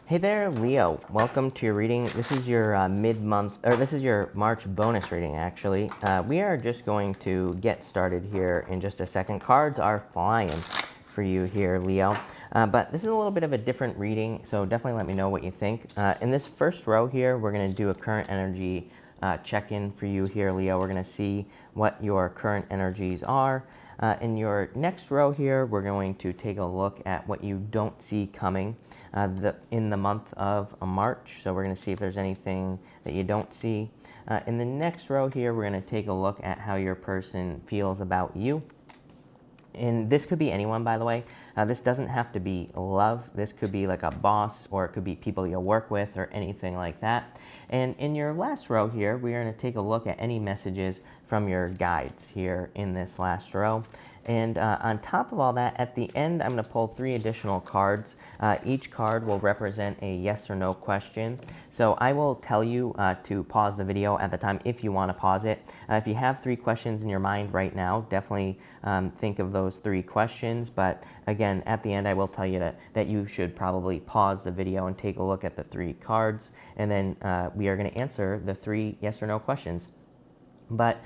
Hey there, Leo. Welcome to your reading. This is your mid-month, or this is your March bonus reading, actually. We are just going to get started here in just a second. Cards are flying for you here, Leo. But this is a little bit of a different reading, so definitely let me know what you think. In this first row here, we're going to do a current energy check-in for you here, Leo. We're going to see what your current energies are. In your next row here, we're going to take a look at what you don't see coming in the month of March. So we're going to see if there's anything that you don't see. In the next row here, we're going to take a look at how your person feels about you. And this could be anyone, by the way. This doesn't have to be love. This could be like a boss, or it could be people you'll work with, or anything like that. And in your last row here, we're going to take a look at any messages from your guides here in this last row. And on top of all that, at the end, I'm going to pull 3 additional cards. Each card will represent a yes or no question. So I will tell you to pause the video at the time if you want to pause it. If you have 3 questions in your mind right now, definitely think of those 3 questions. But again, at the end, I will tell you that you should probably pause the video and take a look at the 3 cards. And then we are going to answer the 3 yes or no questions. But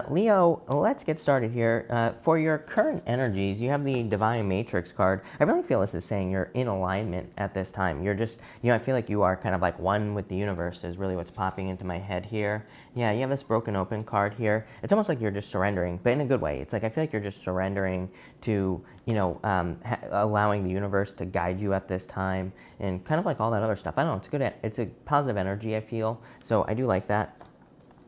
Leo, let's get started here. For your current energies, you have the Divine Matrix card. I really feel this is saying you're in alignment at this time. You're just, I feel like you are kind of like one with the universe is really what's popping into my head here. Yeah, you have this Broken Open card here. It's almost like you're just surrendering, but in a good way. It's like I feel like you're just surrendering to, allowing the universe to guide you at this time, and kind of like all that other stuff. I don't know, it's good. It's a positive energy, I feel. So I do like that.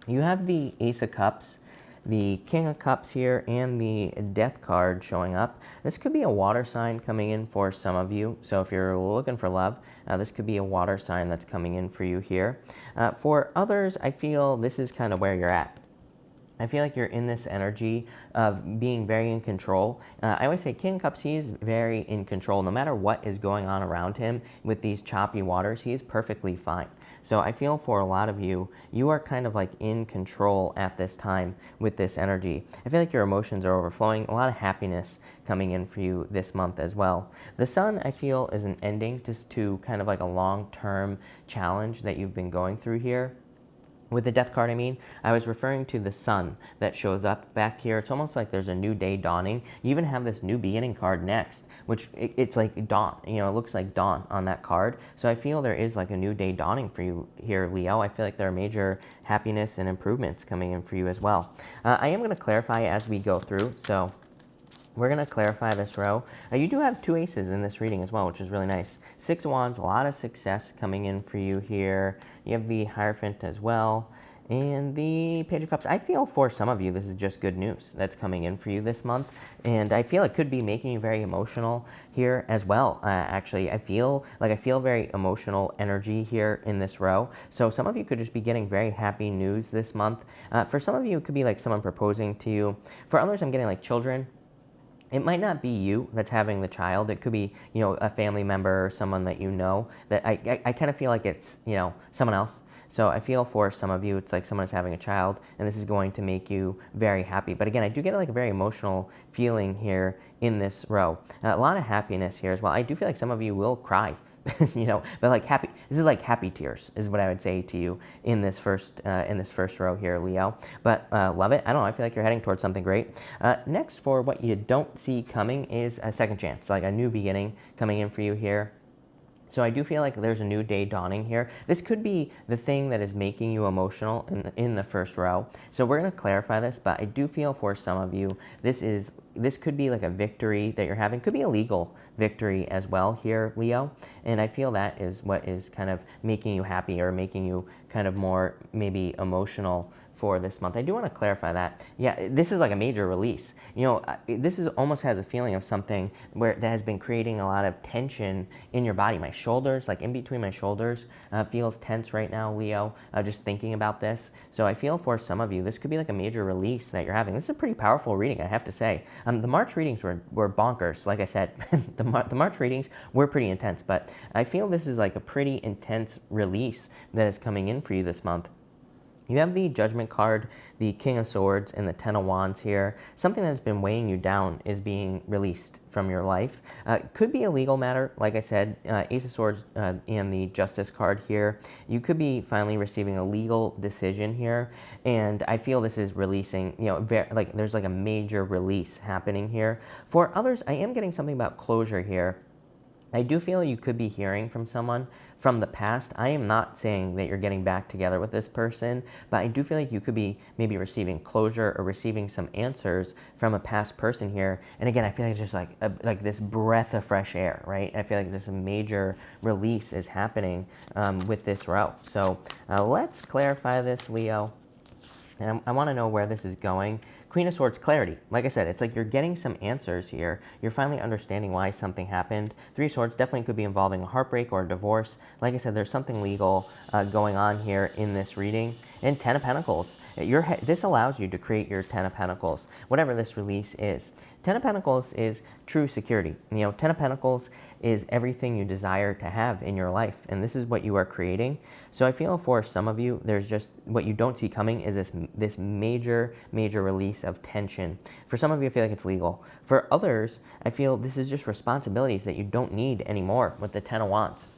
You have the Ace of Cups, the King of Cups here, and the Death card showing up. This could be a water sign coming in for some of you. So if you're looking for love, this could be a water sign that's coming in for you here. For others, I feel this is kind of where you're at. I feel like you're in this energy of being very in control. I always say King of Cups, he is very in control. No matter what is going on around him with these choppy waters, he is perfectly fine. So I feel for a lot of you, you are kind of like in control at this time with this energy. I feel like your emotions are overflowing, a lot of happiness coming in for you this month as well. The Sun, I feel, is an ending just to kind of like a long-term challenge that you've been going through here. With the Death card, I was referring to the sun that shows up back here. It's almost like there's a new day dawning. You even have this new beginning card next, which it's like dawn. It looks like dawn on that card. So I feel there is like a new day dawning for you here, Leo. I feel like there are major happiness and improvements coming in for you as well. I am going to clarify as we go through. So we're going to clarify this row. You do have 2 aces in this reading as well, which is really nice. 6 of Wands, a lot of success coming in for you here. You have the Hierophant as well, and the Page of Cups. I feel for some of you, this is just good news that's coming in for you this month. And I feel it could be making you very emotional here as well. Actually, I feel very emotional energy here in this row. So some of you could just be getting very happy news this month. For some of you, it could be like someone proposing to you. For others, I'm getting like children. It might not be you that's having the child. It could be, a family member or someone that you know. That I kind of feel like it's, someone else. So I feel for some of you, it's like someone is having a child, and this is going to make you very happy. But again, I do get like a very emotional feeling here in this row. A lot of happiness here as well. I do feel like some of you will cry. But like happy. This is like happy tears is what I would say to you in this first row here, Leo. But love it. I don't know. I feel like you're heading towards something great. Next, for what you don't see coming is a second chance, like a new beginning coming in for you here. So I do feel like there's a new day dawning here. This could be the thing that is making you emotional in the first row. So we're going to clarify this, but I do feel for some of you, this could be like a victory that you're having. Could be a legal victory as well here, Leo. And I feel that is what is kind of making you happy, or making you kind of more maybe emotional for this month. I do want to clarify that. Yeah, this is like a major release. This is almost has a feeling of something that has been creating a lot of tension in your body. My shoulders, like in between my shoulders, feels tense right now, Leo, just thinking about this. So I feel for some of you, this could be like a major release that you're having. This is a pretty powerful reading, I have to say. The March readings were bonkers, like I said. the March readings were pretty intense, but I feel this is like a pretty intense release that is coming in for you this month. You have the Judgment card, the King of Swords, and the Ten of Wands here. Something that's been weighing you down is being released from your life. Could be a legal matter, like I said, Ace of Swords and the Justice card here. You could be finally receiving a legal decision here, and I feel this is releasing, like there's like a major release happening here. For others, I am getting something about closure here. I do feel you could be hearing from someone from the past. I am not saying that you're getting back together with this person, but I do feel like you could be maybe receiving closure or receiving some answers from a past person here. And again, I feel like it's just like this breath of fresh air, right? I feel like this major release is happening with this route. So let's clarify this, Leo. And I want to know where this is going. Queen of Swords, clarity. Like I said, it's like you're getting some answers here. You're finally understanding why something happened. Three of Swords definitely could be involving a heartbreak or a divorce. Like I said, there's something legal going on here in this reading. And Ten of Pentacles. This allows you to create your Ten of Pentacles, whatever this release is. Ten of Pentacles is true security. Ten of Pentacles is everything you desire to have in your life, and this is what you are creating. So I feel for some of you, there's just what you don't see coming is this major release of tension. For some of you, I feel like it's legal. For others, I feel this is just responsibilities that you don't need anymore with the Ten of Wands.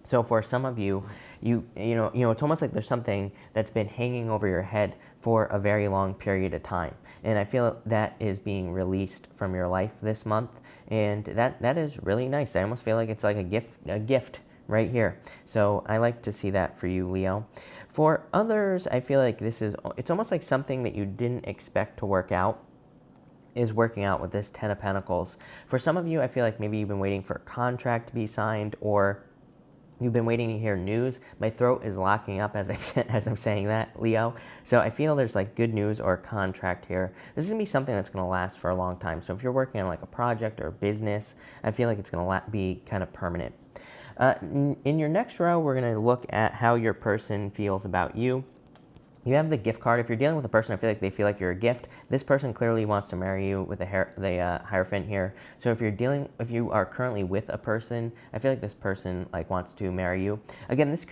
So for some of you, it's almost like there's something that's been hanging over your head for a very long period of time. And I feel that is being released from your life this month. And that is really nice. I almost feel like it's like a gift right here. So I like to see that for you, Leo. For others, I feel like it's almost like something that you didn't expect to work out is working out with this Ten of Pentacles. For some of you, I feel like maybe you've been waiting for a contract to be signed, or you've been waiting to hear news. My throat is locking up as I'm saying that, Leo. So I feel there's like good news or a contract here. This is going to be something that's going to last for a long time. So if you're working on like a project or business, I feel like it's going to be kind of permanent. In your next row, we're going to look at how your person feels about you. You have the gift card. If you're dealing with a person, I feel like they feel like you're a gift. This person clearly wants to marry you with the Hierophant here. So if you are currently with a person, I feel like this person wants to marry you. Again, this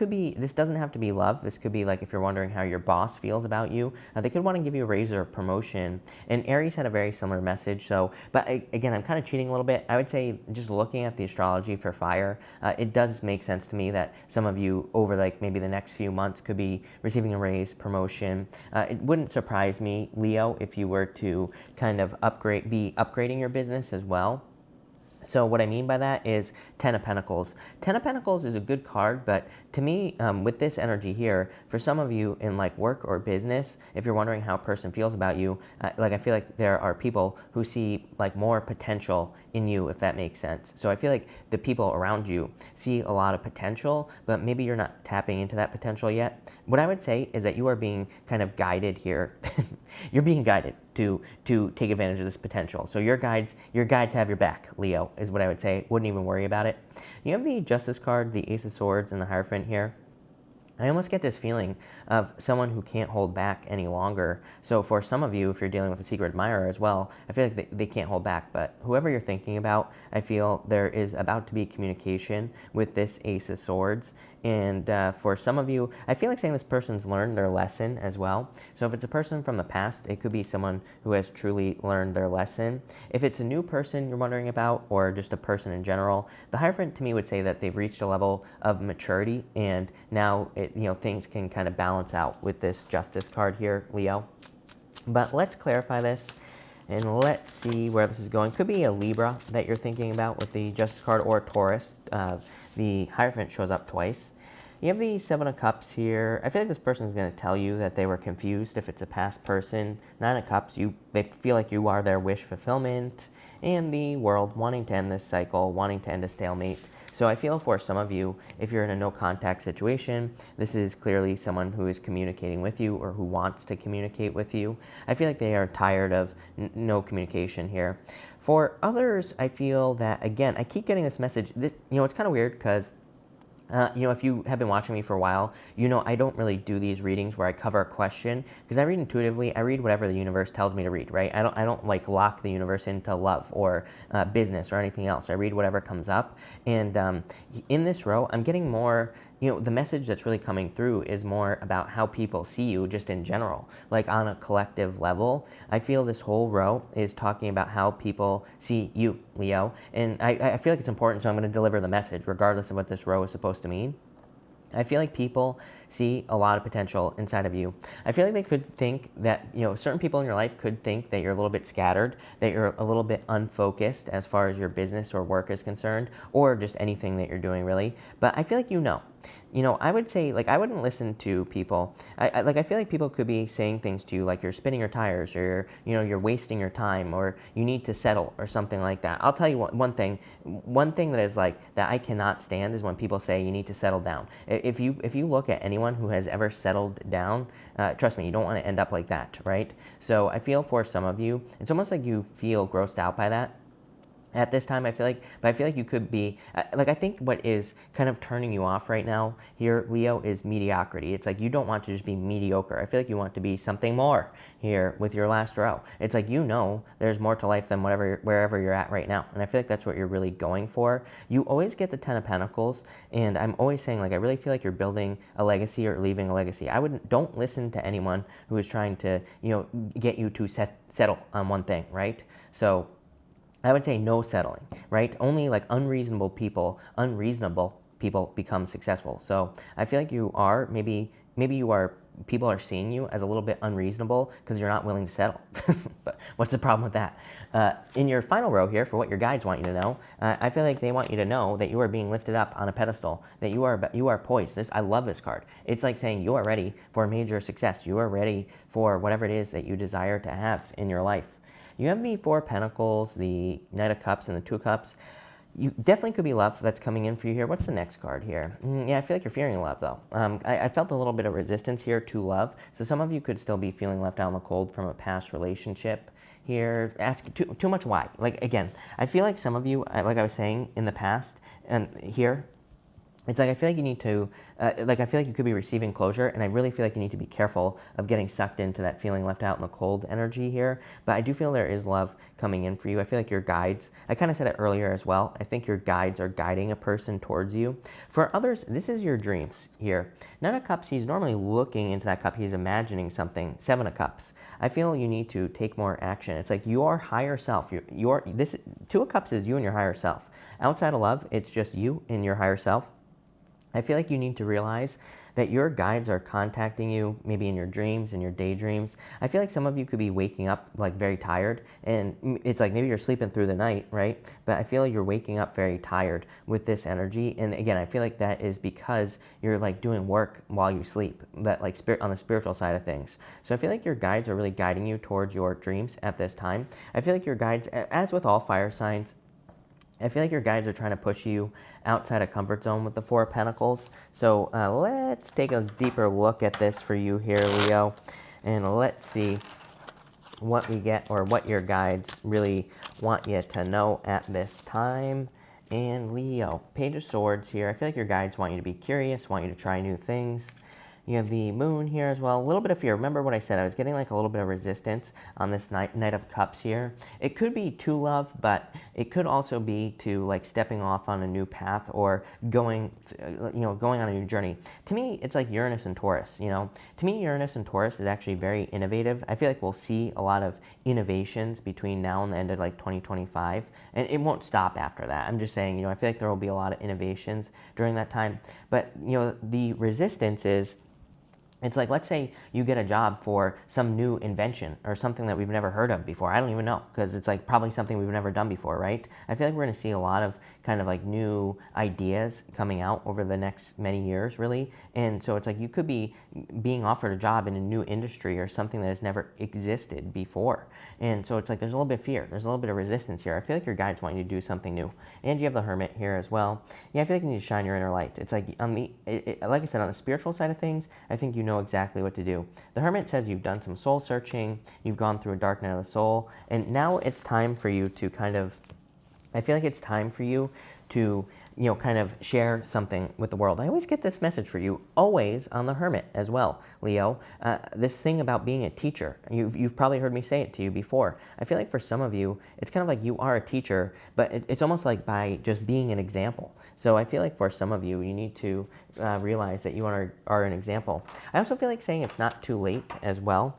doesn't have to be love. This could be like if you're wondering how your boss feels about you, they could want to give you a raise or a promotion. And Aries had a very similar message. But again, I'm kind of cheating a little bit. I would say just looking at the astrology for fire, it does make sense to me that some of you over maybe the next few months could be receiving a raise, promotion. It wouldn't surprise me, Leo, if you were to kind of be upgrading your business as well. So what I mean by that is Ten of Pentacles. Ten of Pentacles is a good card, but to me, with this energy here, for some of you in work or business, if you're wondering how a person feels about you, I feel like there are people who see more potential in you, if that makes sense. So I feel like the people around you see a lot of potential, but maybe you're not tapping into that potential yet. What I would say is that you are being kind of guided here. You're being guided to take advantage of this potential. So your guides have your back, Leo, is what I would say. Wouldn't even worry about it. You have the Justice card, the Ace of Swords, and the Hierophant here. I almost get this feeling of someone who can't hold back any longer. So for some of you, if you're dealing with a secret admirer as well, I feel like they can't hold back. But whoever you're thinking about, I feel there is about to be communication with this Ace of Swords. And for some of you, I feel like saying this person's learned their lesson as well. So if it's a person from the past, it could be someone who has truly learned their lesson. If it's a new person you're wondering about, or just a person in general, the Hierophant to me would say that they've reached a level of maturity, and now things can kind of balance out with this Justice card here, Leo. But let's clarify this. And let's see where this is going. Could be a Libra that you're thinking about with the Justice card, or Taurus. The Hierophant shows up twice. You have the Seven of Cups here. I feel like this person is going to tell you that they were confused if it's a past person. Nine of Cups, they feel like you are their wish fulfillment. And the World, wanting to end this cycle, wanting to end a stalemate. So I feel for some of you, if you're in a no contact situation, this is clearly someone who is communicating with you or who wants to communicate with you. I feel like they are tired of no communication here. For others, I feel that, again, I keep getting this message. It's kind of weird because if you have been watching me for a while, I don't really do these readings where I cover a question, because I read intuitively. I read whatever the universe tells me to read, right? I don't lock the universe into love or business or anything else. I read whatever comes up. And in this row, I'm getting more the message that's really coming through is more about how people see you just in general, like on a collective level. I feel this whole row is talking about how people see you, Leo. And I feel like it's important, so I'm going to deliver the message regardless of what this row is supposed to mean. I feel like people see a lot of potential inside of you. I feel like they could think that, certain people in your life could think that you're a little bit scattered, that you're a little bit unfocused as far as your business or work is concerned, or just anything that you're doing really. But I feel like I would say, like, I wouldn't listen to people. I feel like people could be saying things to you like you're spinning your tires, or you're wasting your time, or you need to settle, or something like that. I'll tell you one thing that is like that I cannot stand is when people say you need to settle down. If you look at anyone who has ever settled down, trust me, you don't want to end up like that, right? So I feel for some of you, it's almost like you feel grossed out by that at this time. I feel like you could be, I think what is kind of turning you off right now here, Leo, is mediocrity. It's like you don't want to just be mediocre. I feel like you want to be something more here with your last row. It's like, there's more to life than wherever you're at right now. And I feel like that's what you're really going for. You always get the 10 of Pentacles, and I'm always saying, like, I really feel like you're building a legacy or leaving a legacy. Don't listen to anyone who is trying to, get you to settle on one thing, right? So I would say no settling, right? Only like unreasonable people become successful. So I feel like you are, maybe people are seeing you as a little bit unreasonable because you're not willing to settle. But what's the problem with that? In your final row here, for what your guides want you to know, I feel like they want you to know that you are being lifted up on a pedestal, that you are poised. I love this card. It's like saying you are ready for major success. You are ready for whatever it is that you desire to have in your life. You have the 4 of Pentacles, the Knight of Cups, and the 2 of Cups. You definitely could be love that's coming in for you here. What's the next card here? Yeah, I feel like you're fearing love, though. I felt a little bit of resistance here to love. So some of you could still be feeling left out in the cold from a past relationship here. Ask too much why. Like, again, I feel like some of you, like I was saying, in the past, and here, it's like I feel like you need to, I feel like you could be receiving closure, and I really feel like you need to be careful of getting sucked into that feeling left out in the cold energy here. But I do feel there is love coming in for you. I feel like your guides, I kind of said it earlier as well, I think your guides are guiding a person towards you. For others, this is your dreams here. Nine of Cups, he's normally looking into that cup. He's imagining something. 7 of Cups. I feel you need to take more action. It's like your higher self. This 2 of Cups is you and your higher self. Outside of love, it's just you and your higher self. I feel like you need to realize that your guides are contacting you maybe in your dreams and your daydreams. I feel like some of you could be waking up like very tired, and it's like maybe you're sleeping through the night, right? But I feel like you're waking up very tired with this energy. And again, I feel like that is because you're like doing work while you sleep, but like on the spiritual side of things. So I feel like your guides are really guiding you towards your dreams at this time. I feel like your guides, as with all fire signs, I feel like your guides are trying to push you outside of comfort zone with the 4 of Pentacles. So let's take a deeper look at this for you here, Leo. And let's see what we get, or what your guides really want you to know at this time. And Leo, Page of Swords here. I feel like your guides want you to be curious, want you to try new things. You have the Moon here as well. A little bit of fear. Remember what I said. I was getting like a little bit of resistance on this Knight of Cups here. It could be to love, but it could also be to like stepping off on a new path, or going on a new journey. To me, it's like Uranus and Taurus. To me, Uranus and Taurus is actually very innovative. I feel like we'll see a lot of innovations between now and the end of like 2025, and it won't stop after that. I'm just saying, I feel like there will be a lot of innovations during that time. But the resistance is, it's like, let's say you get a job for some new invention or something that we've never heard of before. I don't even know, because it's like probably something we've never done before, right? I feel like we're going to see a lot of kind of like new ideas coming out over the next many years, really. And so it's like you could be being offered a job in a new industry or something that has never existed before. And so it's like there's a little bit of fear. There's a little bit of resistance here. I feel like your guides want you to do something new. And you have the Hermit here as well. Yeah, I feel like you need to shine your inner light. It's like, like I said, on the spiritual side of things, I think you know exactly what to do. The Hermit says you've done some soul searching, you've gone through a dark night of the soul, and now it's time for you to kind of, I feel like it's time for you to kind of share something with the world. I always get this message for you, always on the Hermit as well, Leo. This thing about being a teacher, you've probably heard me say it to you before. I feel like for some of you, it's kind of like you are a teacher, but it's almost like by just being an example. So I feel like for some of you, you need to realize that you are an example. I also feel like saying it's not too late as well.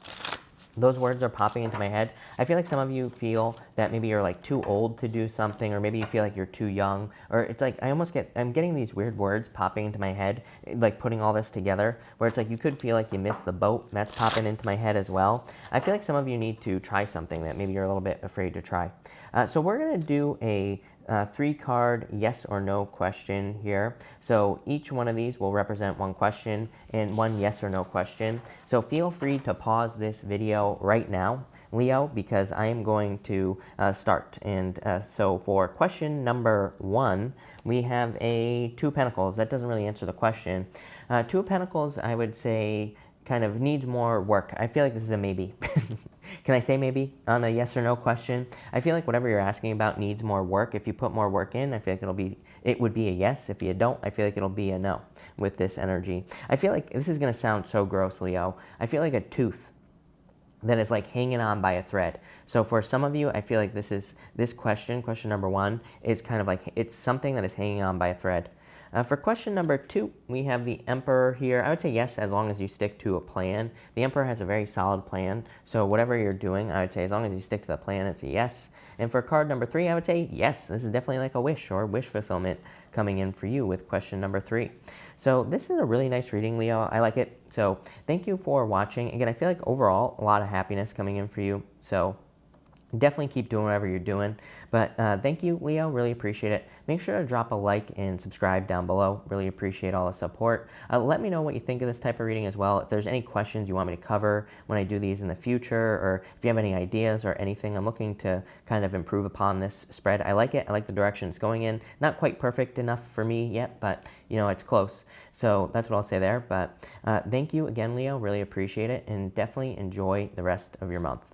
Those words are popping into my head. I feel like some of you feel that maybe you're like too old to do something, or maybe you feel like you're too young, or it's like I'm getting these weird words popping into my head, like putting all this together, where it's like you could feel like you missed the boat. That's popping into my head as well. I feel like some of you need to try something that maybe you're a little bit afraid to try. So we're going to do a 3-card yes or no question here. So each one of these will represent one question and one yes or no question. So feel free to pause this video right now, Leo, because I am going to start. And so for question number 1, we have a 2 of Pentacles. That doesn't really answer the question. 2 of Pentacles, I would say, kind of needs more work. I feel like this is a maybe. Can I say maybe on a yes or no question? I feel like whatever you're asking about needs more work. If you put more work in, I feel like it would be a yes. If you don't, I feel like it'll be a no with this energy. I feel like this is going to sound so gross, Leo. I feel like a tooth that is like hanging on by a thread. So for some of you, I feel like this question number 1, is kind of like it's something that is hanging on by a thread. For question number 2, we have the Emperor here. I would say yes, as long as you stick to a plan. The Emperor has a very solid plan. So whatever you're doing, I would say as long as you stick to the plan, it's a yes. And for card number 3, I would say yes. This is definitely like a wish or wish fulfillment coming in for you with question number 3. So this is a really nice reading, Leo. I like it. So thank you for watching. Again, I feel like overall a lot of happiness coming in for you. So definitely keep doing whatever you're doing. But thank you, Leo. Really appreciate it. Make sure to drop a like and subscribe down below. Really appreciate all the support. Let me know what you think of this type of reading as well. If there's any questions you want me to cover when I do these in the future, or if you have any ideas or anything, I'm looking to kind of improve upon this spread. I like it. I like the direction it's going in. Not quite perfect enough for me yet, but it's close. So that's what I'll say there. But thank you again, Leo. Really appreciate it. And definitely enjoy the rest of your month.